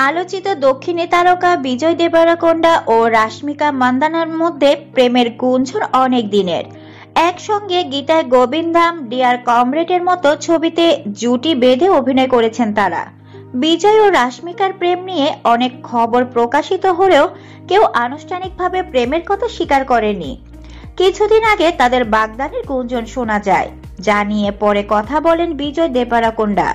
আলোচিত দক্ষিণী তারকা বিজয় দেবরকোন্ডা ও রাশ্মিকা মান্দানার মধ্যে প্রেমের গুঞ্জন অনেক দিনের। একসঙ্গে গীতায় গোবিন্দাম, ডিয়ার কমরেডের মতো ছবিতে জুটি বেঁধে অভিনয় করেছেন তারা। বিজয় ও রাশ্মিকার প্রেম নিয়ে অনেক খবর প্রকাশিত হলেও কেউ আনুষ্ঠানিকভাবে প্রেমের কথা স্বীকার করেনি। কিছুদিন আগে তাদের বাগদানের গুঞ্জন শোনা যায়, যা নিয়ে পরে কথা বলেন বিজয় দেবরকোন্ডা।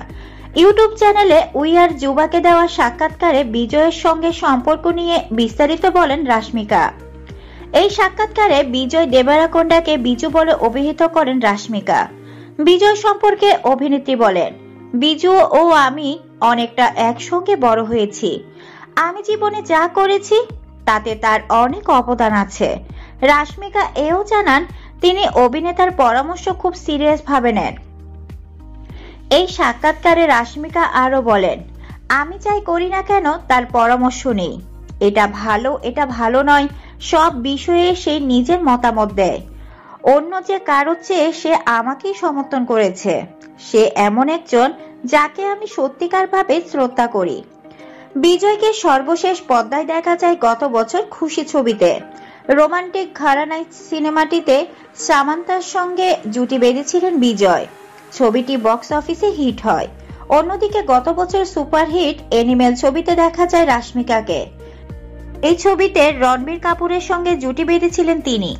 ইউটিউব চ্যানেলে উই আর যুবাকে দেওয়া সাক্ষাৎকারে বিজয়ের সঙ্গে সম্পর্ক নিয়ে বিস্তারিত বলেন রাশ্মিকা। এই সাক্ষাৎকারে বিজয় দেবরকোন্ডাকে বিজু বলে অভিহিত করেন রাশ্মিকা। বিজয় সম্পর্কে অভিনেত্রী বলেন, বিজু ও আমি অনেকটা একসঙ্গে বড় হয়েছি। আমি জীবনে যা করেছি তাতে তার অনেক অবদান আছে। রাশ্মিকা এও জানান, তিনি অভিনেতার পরামর্শ খুব সিরিয়াস ভাবে নেন। এই সাক্ষাৎকারে রাশ্মিকা আরো বলেন, আমি যাই করি না কেন তার পরামর্শ নেই। এটা ভালো নয়, সব বিষয়ে সে নিজের মতামত দেয়। অন্য যে কারোর চেয়ে সে আমাকেই সমর্থন করেছে। সে এমন একজন যাকে আমি সত্যিকার ভাবে শ্রদ্ধা করি। বিজয়কে সর্বশেষ পর্দায় দেখা যায় গত বছর খুশি ছবিতে। রোমান্টিক ঘরানায় সিনেমাটিতে সামান্তার সঙ্গে জুটি বেঁধেছিলেন বিজয়। ছবিটি বক্স অফিসে হিট হয়। অন্যদিকে গত বছর সুপারহিট এনিমেল ছবিতে দেখা যায় রাশ্মিকাকে। এই ছবিতে রণবীর কাপুরের সঙ্গে জুটি বেঁধেছিলেন তিনি।